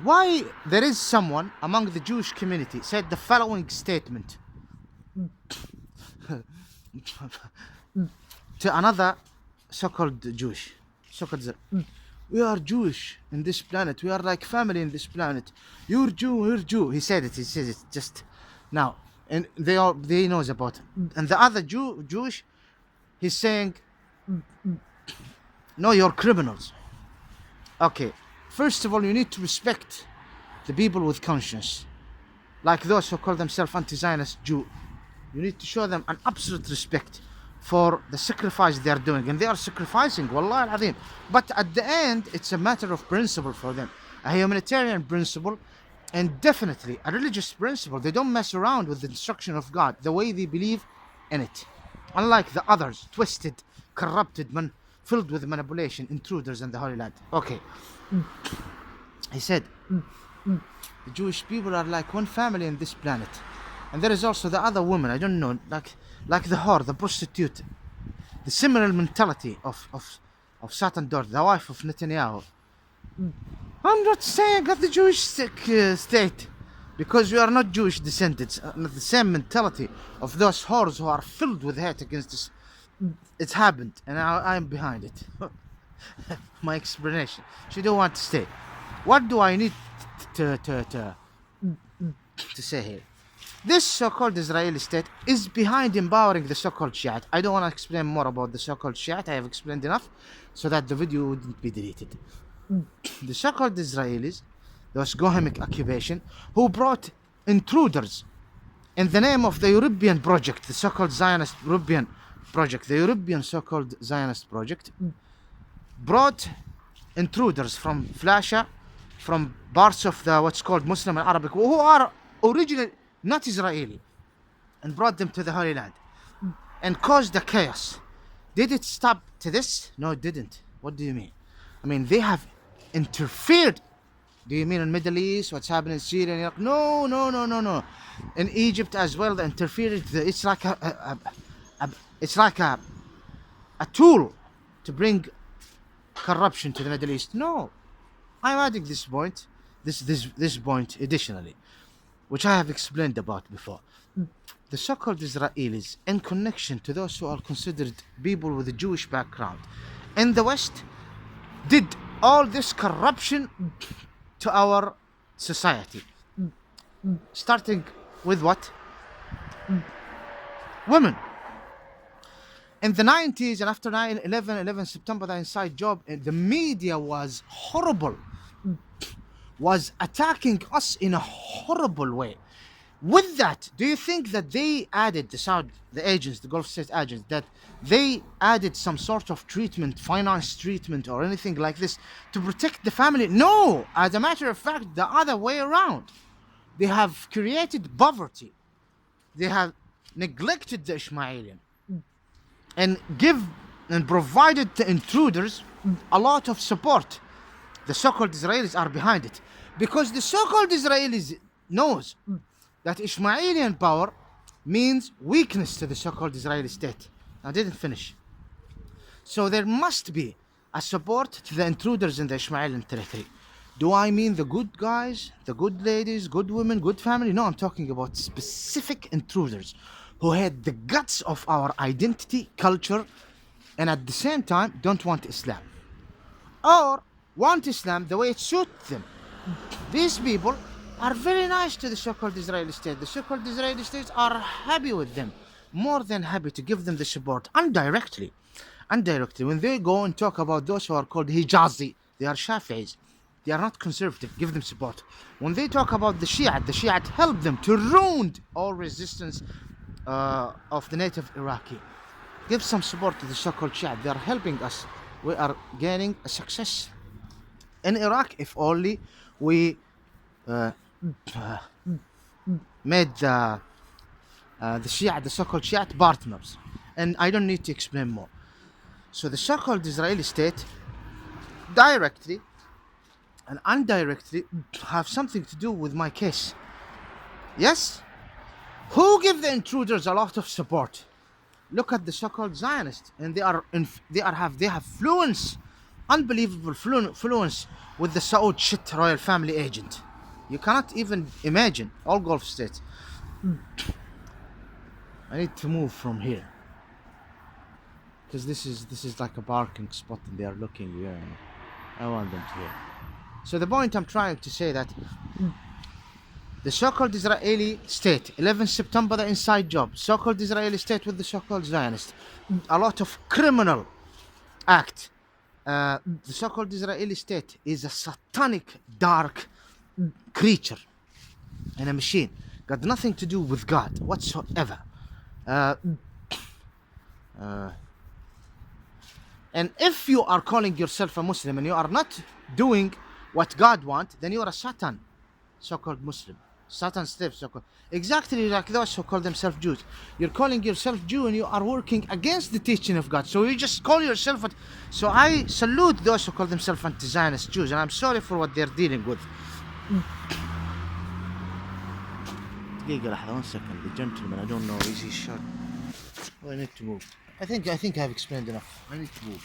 Why there is someone among the Jewish community said the following statement to another so-called Jewish, so-called we are Jewish in this planet. We are like family in this planet. You're Jew, we're Jew. He said it. He says it just now, and they knows about it. And the other Jewish, he's saying, no, you're criminals. Okay, first of all, you need to respect the people with conscience, like those who call themselves anti-Zionist Jew. You need to show them an absolute respect for the sacrifice they are doing, and they are sacrificing, wallah al-azim. But at the end, it's a matter of principle for them, a humanitarian principle, and definitely a religious principle. They don't mess around with the instruction of God, the way they believe in it. Unlike the others, twisted, corrupted, filled with manipulation, intruders in the Holy Land. Okay, he said, the Jewish people are like one family in this planet. And there is also the other woman, I don't know, like the whore, the prostitute, the similar mentality of Satan daughter, the wife of Netanyahu. I'm not saying that the Jewish state, because we are not Jewish descendants, the same mentality of those whores who are filled with hate against us. It's happened, and I'm behind it. My explanation. She don't want to stay. What do I need to say here? This so-called Israeli state is behind empowering the so-called Shiite. I don't want to explain more about the so-called Shiite. I have explained enough so that the video wouldn't be deleted. The so-called Israelis, those Gohemic occupation, who brought intruders in the name of the European project, the so-called Zionist European project, the European so-called Zionist project, brought intruders from Flasha, from parts of the what's called Muslim and Arabic, who are originally not Israeli, and brought them to the Holy Land and caused the chaos. Did it stop to this? No, it didn't. What do you mean? I mean, they have interfered. Do you mean in Middle East, what's happening in Syria and Iraq? No. In Egypt as well, they interfered. It's like a tool to bring corruption to the Middle East. No, I'm adding this point, this point additionally, which I have explained about before. The so-called Israelis, in connection to those who are considered people with a Jewish background in the West, did all this corruption to our society. Starting with what? Women. In the 90s and after 11 September, the inside job, the media was horrible, was attacking us in a horrible way. With that, do you think that they added, the agents, the Gulf State agents, that they added some sort of treatment, finance treatment or anything like this to protect the family? No, as a matter of fact, the other way around. They have created poverty. They have neglected the Ishmaelian and provided the intruders a lot of support. The so-called Israelis are behind it because the so-called Israelis knows that Ishmaelian power means weakness to the so-called Israeli state. I didn't finish. So there must be a support to the intruders in the Ishmaelian territory. Do I mean the good guys, the good ladies, good women, good family? No, I'm talking about specific intruders who had the guts of our identity, culture, and at the same time don't want Islam. Or want Islam the way it suits them. These people are very nice to the so-called Israeli state. The so-called Israeli states are happy with them, more than happy to give them the support indirectly. When they go and talk about those who are called Hijazi, they are Shafi'is. They are not conservative. Give them support. When they talk about the Shiite help them to ruin all resistance of the native Iraqi. Give some support to the so-called Shiite. They are helping us. We are gaining a success in Iraq if only we made the Shiite, the so-called Shiite partners. And I don't need to explain more. So the so-called Israeli state directly and indirectly have something to do with my case. Yes? Who give the intruders a lot of support? Look at the so-called Zionists, and they have fluence unbelievable influence with the Saud shit royal family agent. You cannot even imagine. All Gulf states. I need to move from here because this is like a parking spot and they are looking here. And I want them to hear. So the point I'm trying to say that the so-called Israeli state, 11 September, the inside job, so-called Israeli state with the so-called Zionist, a lot of criminal act. The so-called Israeli state is a satanic, dark creature and a machine. Got nothing to do with God whatsoever. And if you are calling yourself a Muslim and you are not doing what God wants, then you are a Satan, so-called Muslim. Satan slave, so-called. Exactly like those who call themselves Jews. You're calling yourself Jew and you are working against the teaching of God. So you just call yourself it. So I salute those who call themselves anti-Zionist Jews, and I'm sorry for what they're dealing with. One second, the gentleman, I don't know, is he short? Oh, I need to move. I think I've explained enough. I need to move.